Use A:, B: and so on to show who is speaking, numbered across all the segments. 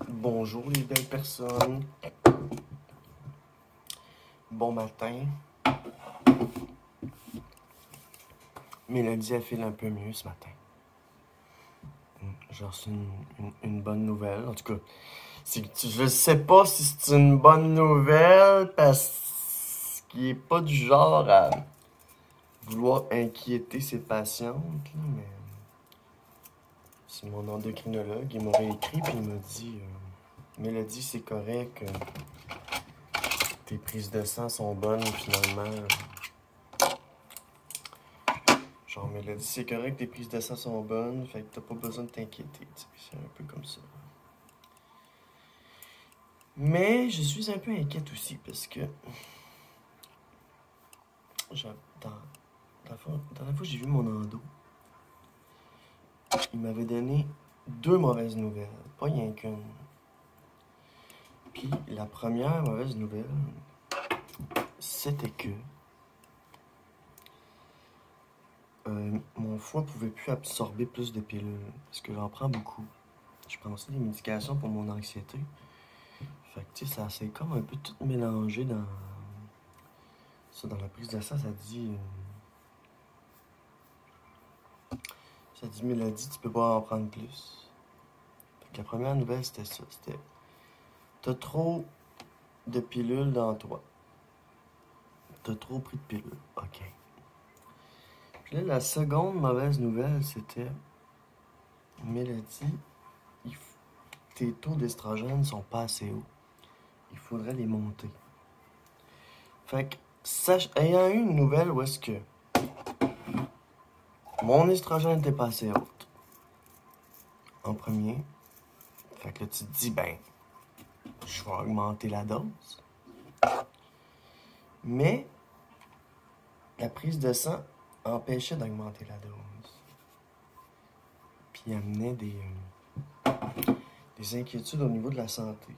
A: Bonjour les belles personnes. Bon matin. Mélodie, elle file un peu mieux ce matin. J'ai reçu une bonne nouvelle. En tout cas, je sais pas si c'est une bonne nouvelle parce qu'il est pas du genre à vouloir inquiéter ses patientes, là, mais c'est mon endocrinologue. Il m'aurait écrit puis il m'a dit Mélodie, c'est correct. Tes prises de sang sont bonnes finalement. Genre, Mélodie, c'est correct, tes prises de sang sont bonnes, fait que t'as pas besoin de t'inquiéter, tu sais. C'est un peu comme ça. Mais je suis un peu inquiète aussi parce que. Genre, la dernière fois que j'ai vu mon endo, il m'avait donné deux mauvaises nouvelles, pas rien qu'une. Puis la première mauvaise nouvelle, c'était que mon foie pouvait plus absorber plus de pilules parce que j'en prends beaucoup. Je prends aussi des médications pour mon anxiété. Fait que tu sais, ça s'est comme un peu tout mélangé dans. Ça, dans la prise de sang, ça dit. Ça dit Mélodie, tu peux pas en prendre plus. Fait que la première nouvelle, c'était ça. C'était. T'as trop de pilules dans toi. T'as trop pris de pilules. OK. Puis là, la seconde mauvaise nouvelle, c'était. Mélodie, tes taux d'estrogène sont pas assez hauts. Il faudrait les monter. Fait que, ayant eu une nouvelle où est-ce que mon estrogène n'était pas assez haute, en premier, fait que là, tu te dis, ben, je vais augmenter la dose. Mais la prise de sang empêchait d'augmenter la dose. Puis amenait des inquiétudes au niveau de la santé.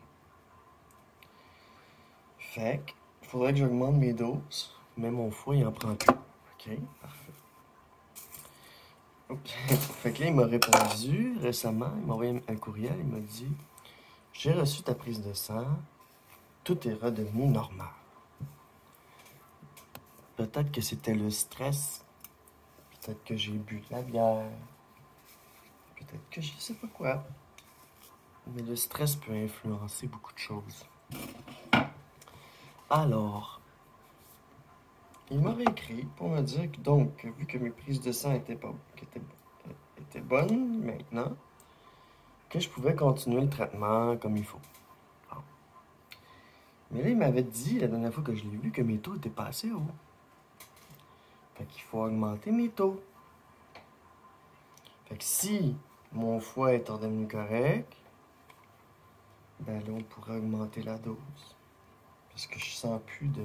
A: Fait que, il faudrait que j'augmente mes doses, mais mon foie, il en prend plus. OK, parfait. Fait que là, il m'a répondu récemment, il m'a envoyé un courriel, il m'a dit « J'ai reçu ta prise de sang, tout est redevenu normal. » Peut-être que c'était le stress, peut-être que j'ai bu de la bière, peut-être que je sais pas quoi. Mais le stress peut influencer beaucoup de choses. Alors, il m'aurait écrit pour me dire que donc, vu que mes prises de sang étaient bonnes maintenant, que je pouvais continuer le traitement comme il faut. Bon. Mais là, il m'avait dit, la dernière fois que je l'ai vu, que mes taux étaient pas assez hauts. Fait qu'il faut augmenter mes taux. Fait que si mon foie est redevenu correct, ben là, on pourrait augmenter la dose. Parce que je sens plus de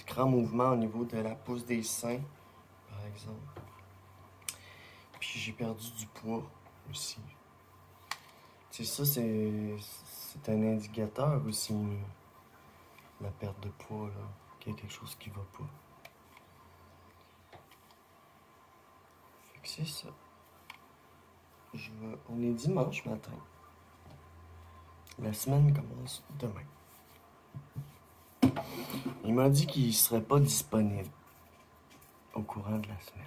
A: grands mouvements au niveau de la pousse des seins, par exemple. Puis j'ai perdu du poids aussi. Tu sais, ça, c'est un indicateur aussi, la perte de poids, là, qu'il y a quelque chose qui va pas. Fait que c'est ça. On est dimanche matin. La semaine commence demain. Il m'a dit qu'il serait pas disponible au courant de la semaine.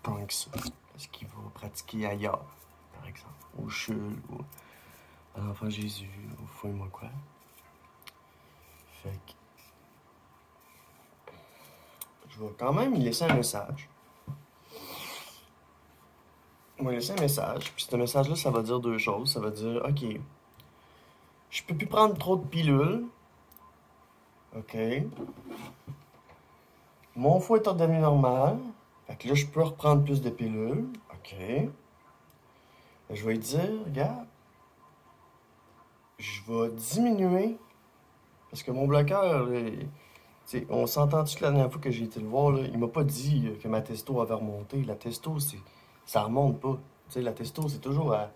A: Tant que ça. Parce qu'il va pratiquer ailleurs, par exemple. Au CHUL, ou à l'Enfant Jésus, ou fouille-moi quoi. Fait que je vais quand même lui laisser un message. Je vais lui laisser un message. Puis ce message-là, ça va dire deux choses. Ça va dire, OK, je peux plus prendre trop de pilules. OK. Mon foie est redevenu normal. Fait que là, je peux reprendre plus de pilules. OK. Je vais lui dire, regarde, je vais diminuer. Parce que mon bloqueur, là, on s'entend-tu que la dernière fois que j'ai été le voir, là, il m'a pas dit que ma testo avait remonté. La testo, ça remonte pas. T'sais, la testo, c'est toujours à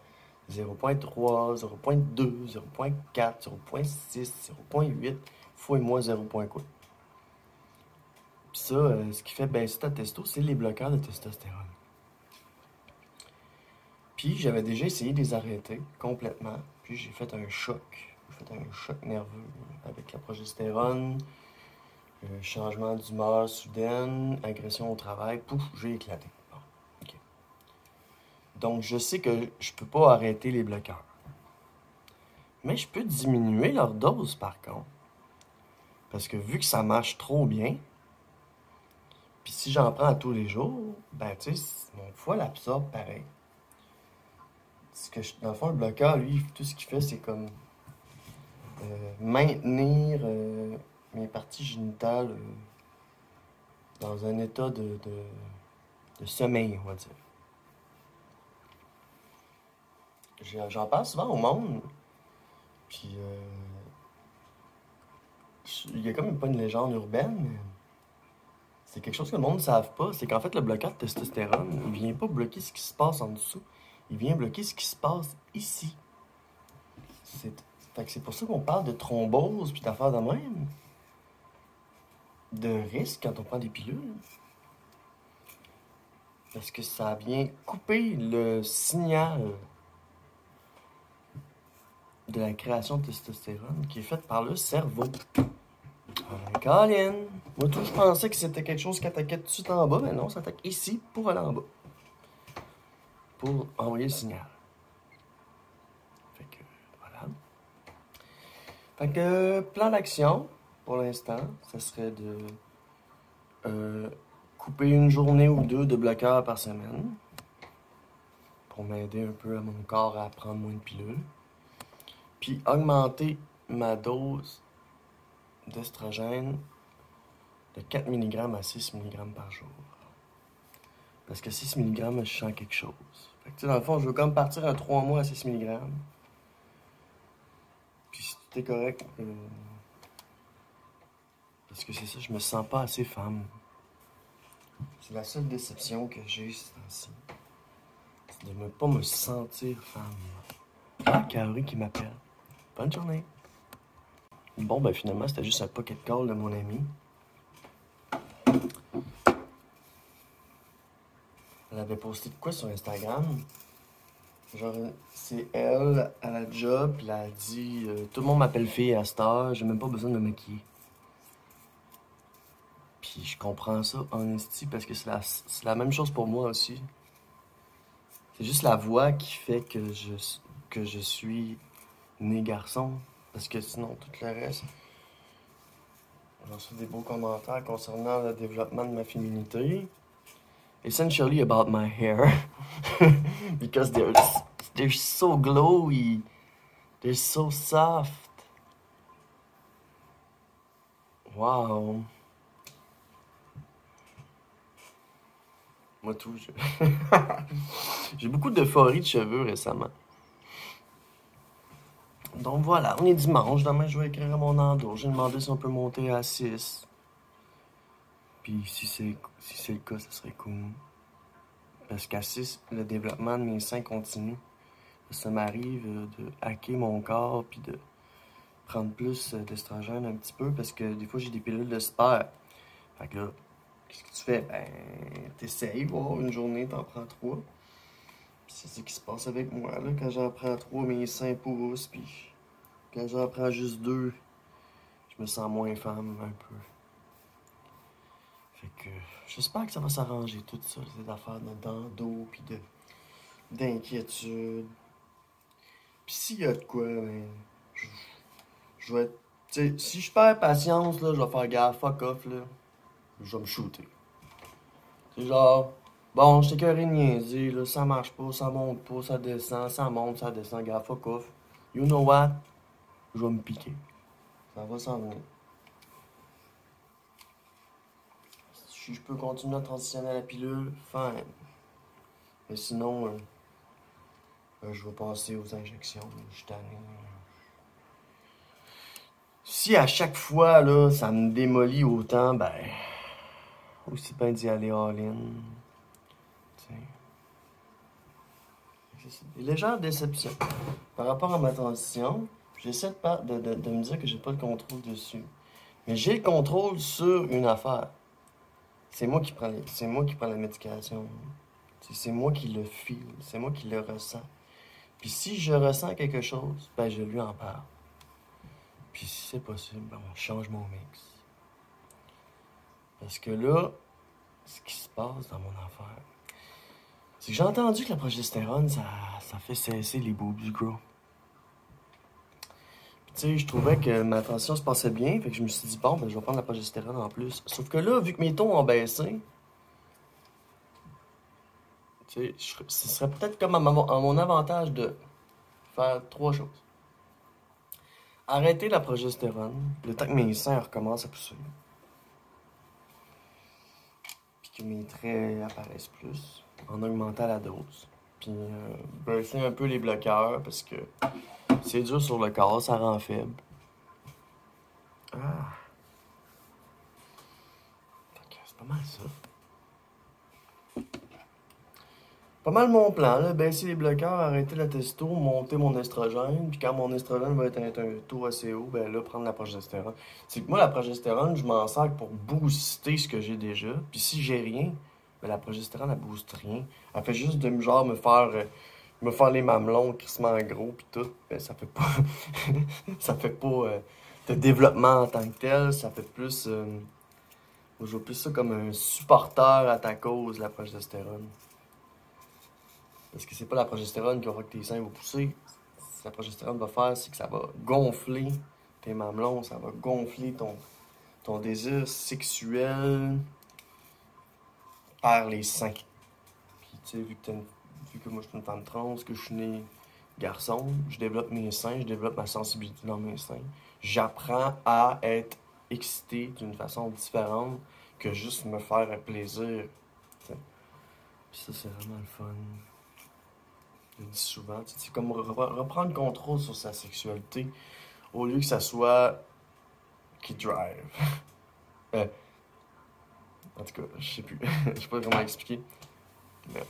A: 0.3, 0.2, 0.4, 0.6, 0.8, fois et moins 0. Quoi. Puis ça, ce qui fait baisser ta testo, c'est les bloqueurs de testostérone. Puis j'avais déjà essayé de les arrêter complètement. Puis j'ai fait un choc. J'ai fait un choc nerveux avec la progestérone, changement d'humeur soudaine, agression au travail. Pouf, j'ai éclaté. Bon, ok. Donc je sais que je peux pas arrêter les bloqueurs. Mais je peux diminuer leur dose par contre. Parce que vu que ça marche trop bien, puis si j'en prends à tous les jours, ben tu sais, mon foie l'absorbe pareil. Dans le fond, le bloqueur, lui, tout ce qu'il fait, c'est comme maintenir mes parties génitales dans un état de sommeil, on va dire. J'en parle souvent au monde, puis il y a comme pas une légende urbaine, mais c'est quelque chose que le monde ne savent pas. C'est qu'en fait, le bloqueur de testostérone, il vient pas bloquer ce qui se passe en dessous. Il vient bloquer ce qui se passe ici. Fait que c'est pour ça qu'on parle de thrombose puis d'affaires de même. De risque quand on prend des pilules. Parce que ça vient couper le signal de la création de testostérone qui est faite par le cerveau. Colin! Moi, tout, je pensais que c'était quelque chose qui attaquait tout de suite en bas, mais non, ça attaque ici pour aller en bas. Pour envoyer le signal. Fait que, voilà. Fait que, plan d'action, pour l'instant, ça serait de couper une journée ou deux de bloqueurs par semaine pour m'aider un peu à mon corps à prendre moins de pilules. Puis augmenter ma dose d'estrogène de 4 mg à 6 mg par jour. Parce que 6 mg, je sens quelque chose. Fait que, tu sais, dans le fond, je veux comme partir à 3 mois à 6 mg. Puis si tout est correct, parce que c'est ça, je me sens pas assez femme. C'est la seule déception que j'ai ce temps-ci. C'est de ne pas me sentir femme. Ah, Carrie qui m'appelle. Bonne journée. Bon, ben finalement, c'était juste un pocket call de mon ami. Elle avait posté de quoi sur Instagram? Genre, c'est elle, à la job, puis elle a dit tout le monde m'appelle fille à cette heure, j'ai même pas besoin de me maquiller. Puis je comprends ça, honesty, parce que c'est la même chose pour moi aussi. C'est juste la voix qui fait que je suis né garçon. Parce que sinon, tout le reste, j'en reçois des beaux commentaires concernant le développement de ma féminité. Essentially about my hair. Because they're so glowy. They're so soft. Wow. Moi tout, j'ai beaucoup d'euphorie de cheveux récemment. Donc voilà, on est dimanche. Demain, je vais écrire à mon endo. J'ai demandé si on peut monter à 6. Puis si c'est le cas, ça serait cool. Parce qu'à 6, le développement de mes seins continue. Ça m'arrive de hacker mon corps puis de prendre plus d'estrogène un petit peu parce que des fois, j'ai des pilules de sperme. Fait que là, qu'est-ce que tu fais? Ben, t'essayes, voir une journée, t'en prends 3. Puis c'est ce qui se passe avec moi, là. Quand j'en prends 3, mes seins poussent, puis quand j'en prends juste 2, je me sens moins femme un peu. Fait que j'espère que ça va s'arranger, tout ça, ces affaires d'endo, puis d'inquiétude. Puis s'il y a de quoi, ben, je vais être... Tu sais, si je perds patience, là, je vais faire gaffe, fuck off, là. Je vais me shooter. C'est genre, bon, je t'ai écœuré de niaiser, là, ça marche pas, ça monte pas, ça descend, ça monte, ça descend, gaffe, fuck off. You know what? Je vais me piquer. Ça va s'en venir. Si je peux continuer à transitionner à la pilule, fine. Mais sinon, je vais passer aux injections. Je suis tanné. Si à chaque fois, là, ça me démolit autant, ben... aussi bien d'y aller all-in. C'est des légères déceptions. Par rapport à ma transition, j'essaie de me dire que j'ai pas le contrôle dessus. Mais j'ai le contrôle sur une affaire. C'est moi qui prends la médication. C'est moi qui le feel, c'est moi qui le ressens. Puis si je ressens quelque chose, ben je lui en parle. Puis si c'est possible, ben on change mon mix. Parce que là, ce qui se passe dans mon affaire, c'est que j'ai entendu que la progestérone, ça fait cesser les boobs, gros. Puis tu sais, je trouvais que ma tension se passait bien, fait que je me suis dit, bon, ben je vais prendre la progestérone en plus. Sauf que là, vu que mes taux ont baissé, tu sais, ce serait peut-être comme à mon avantage de faire 3 choses. Arrêter la progestérone, le temps que mes seins recommencent à pousser. Puis que mes traits apparaissent plus, en augmentant la dose. Puis baisser un peu les bloqueurs, parce que c'est dur sur le corps, ça rend faible. Ah. C'est pas mal ça. Pas mal mon plan, là, baisser les bloqueurs, arrêter la testo, monter mon estrogène, puis quand mon estrogène va être un taux assez haut, ben là, prendre la progestérone. C'est que moi, la progestérone, je m'en sers pour booster ce que j'ai déjà, puis si j'ai rien, ben la progestérone, elle booste rien. Elle fait juste de genre me faire les mamelons crissement gros, puis tout, ben ça fait pas, ça fait pas de développement en tant que tel, ça fait plus, je vois plus ça comme un supporter à ta cause, la progestérone. Parce que c'est pas la progestérone qui va faire que tes seins vont pousser. Ce que la progestérone va faire, c'est que ça va gonfler tes mamelons, ça va gonfler ton désir sexuel par les seins. Puis tu sais, vu que moi je suis une femme trans, que je suis né garçon, je développe mes seins, je développe ma sensibilité dans mes seins. J'apprends à être excité d'une façon différente que juste me faire un plaisir. T'sais. Puis ça, c'est vraiment le fun. Je le dis souvent, c'est comme reprendre le contrôle sur sa sexualité au lieu que ça soit qui drive. En tout cas, je sais plus. Je sais pas comment expliquer. Mais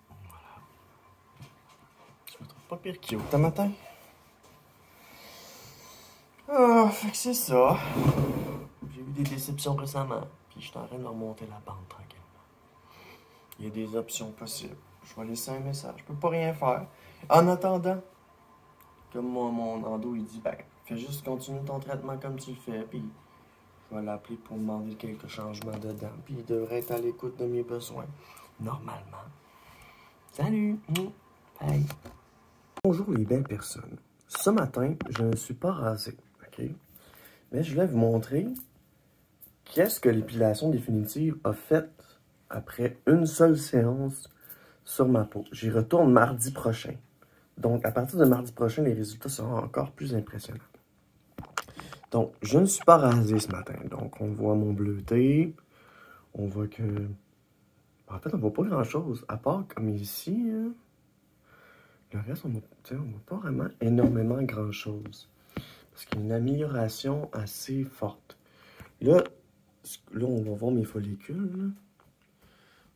A: voilà. Je me trouve pas pire cute matin. Ah, fait que c'est ça. J'ai eu des déceptions récemment. Puis je suis en train de remonter la pente tranquillement. Il y a des options possibles. Je vais laisser un message. Je peux pas rien faire. En attendant, comme mon endo, il dit, ben, fais juste continuer ton traitement comme tu le fais, puis je vais l'appeler pour demander quelques changements dedans, puis il devrait être à l'écoute de mes besoins, normalement. Salut! Bye! Bonjour les belles personnes. Ce matin, je ne suis pas rasé, ok? Mais je voulais vous montrer qu'est-ce que l'épilation définitive a fait après une seule séance sur ma peau. J'y retourne mardi prochain. Donc, à partir de mardi prochain, les résultats seront encore plus impressionnants. Donc, je ne suis pas rasé ce matin. Donc, on voit mon bleuté. On voit que... En fait, on voit pas grand-chose. À part comme ici, hein, le reste, on voit pas vraiment énormément grand-chose. Parce qu'il y a une amélioration assez forte. Là, on va voir mes follicules.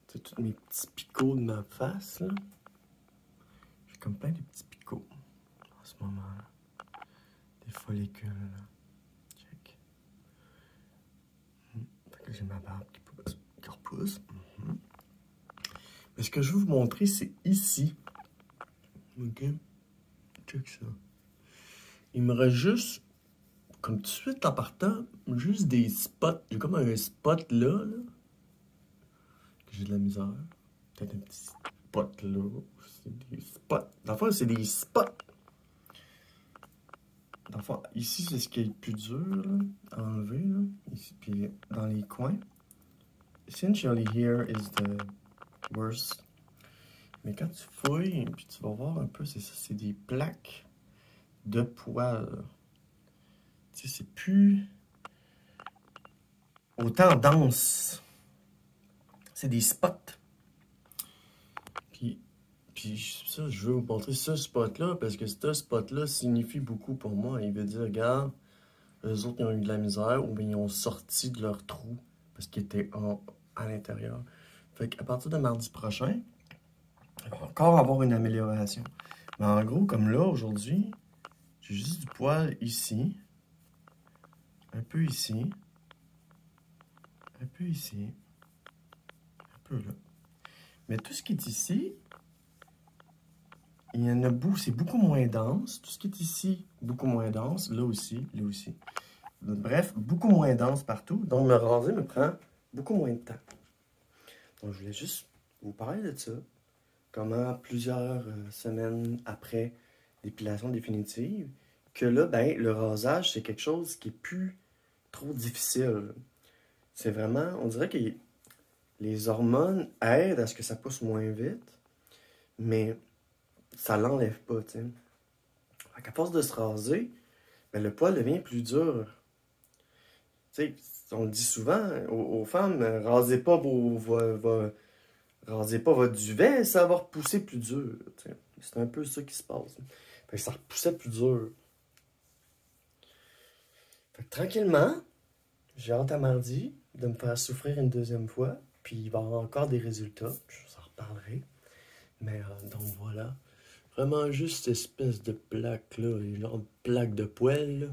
A: C'est tous mes petits picots de ma face, là. J'ai comme plein de petits picots en ce moment-là. Des follicules, là. Check. Fait que j'ai ma barbe qui repousse. Mais ce que je veux vous montrer, c'est ici. Ok? Check ça. Il me reste juste, comme tout de suite en partant, juste des spots. J'ai comme un spot là, que j'ai de la misère. Peut-être un petit spot là. C'est des spots. Dans le fond, c'est des spots. Dans le fond, ici, c'est ce qui est le plus dur là, à enlever. Là. Ici, puis dans les coins. Essentially, here is the worst. Mais quand tu fouilles, puis tu vas voir un peu, c'est ça, c'est des plaques de poils. Tu sais, c'est plus autant dense. C'est des spots. Puis ça, je veux vous montrer ce spot-là, parce que ce spot-là signifie beaucoup pour moi. Il veut dire, regarde, eux autres, ils ont eu de la misère, ou bien ils ont sorti de leur trou, parce qu'ils étaient à l'intérieur. Fait qu'à partir de mardi prochain, il va encore avoir une amélioration. Mais en gros, comme là, aujourd'hui, j'ai juste du poil ici, un peu ici, un peu ici, un peu, là. Mais tout ce qui est ici, il y en a beaucoup, c'est beaucoup moins dense. Tout ce qui est ici, beaucoup moins dense. Là aussi, là aussi. Bref, beaucoup moins dense partout. Donc, me raser me prend beaucoup moins de temps. Donc, je voulais juste vous parler de ça. Comment plusieurs semaines après l'épilation définitive, que là, ben, le rasage, c'est quelque chose qui est plus trop difficile. C'est vraiment, on dirait que les hormones aident à ce que ça pousse moins vite, mais ça l'enlève pas, tu sais. À force de se raser, ben, le poil devient plus dur. Tu sais, on le dit souvent aux femmes, rasez pas votre duvet, ça va repousser plus dur. T'sais. C'est un peu ça qui se passe. Fait que ça repoussait plus dur. Fait que tranquillement, j'ai hâte à mardi de me faire souffrir une deuxième fois. Puis il va y avoir encore des résultats. Je vous en reparlerai. Mais donc voilà. Vraiment juste cette espèce de plaque-là, une genre de plaque de poêle. Là.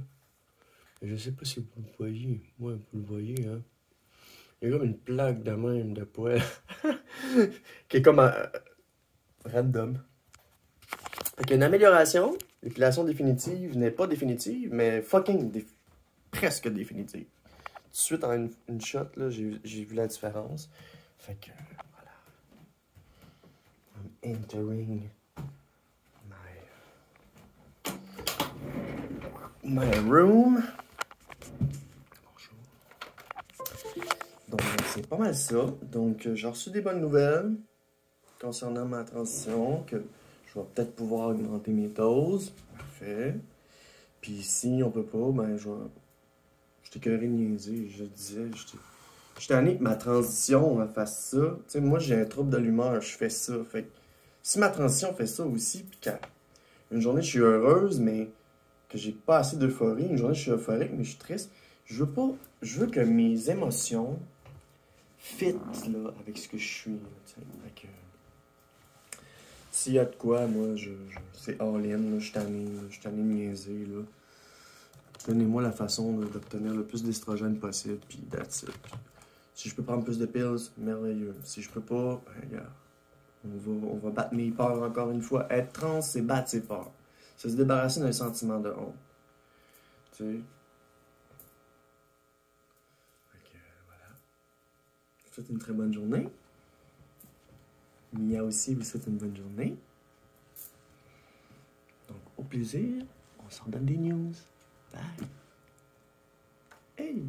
A: Je sais pas si vous le voyez. Moi, vous le voyez, hein. Il y a comme une plaque de même de poêle. qui est comme random. Fait qu'il y a une amélioration. L'épilation définitive n'est pas définitive, mais presque définitive. Tout de suite, en une shot, là, j'ai vu la différence. Fait que, voilà. I'm entering my room. Bonjour. Donc, c'est pas mal ça. Donc, j'ai reçu des bonnes nouvelles concernant ma transition, que je vais peut-être pouvoir augmenter mes doses. Parfait. Puis si on peut pas, ben, je t'écœurais de niaiser. Je disais, j'étais tanné que ma transition me fasse ça. Tu sais, moi, j'ai un trouble de l'humeur, je fais ça. Fait que si ma transition fait ça aussi, puis qu'une journée, je suis heureuse, mais que j'ai pas assez d'euphorie, une journée, je suis euphorique, mais je suis triste, je veux que mes émotions fit, là, avec ce que je suis, là, tu sais. Fait que, s'il y a de quoi, moi, c'est all-in, là, je suis tanné de niaiser, là. Donnez-moi la façon d'obtenir le plus d'estrogène possible, puis that's it. Si je peux prendre plus de pills, merveilleux. Si je peux pas, ben, regarde, on va battre mes peurs encore une fois. Être trans, c'est battre ses peurs. C'est se débarrasser d'un sentiment de honte. Tu sais? Fait que, voilà. Je vous souhaite une très bonne journée. Mia aussi vous souhaite une bonne journée. Donc, au plaisir, on s'en donne des news. Bye. Hey!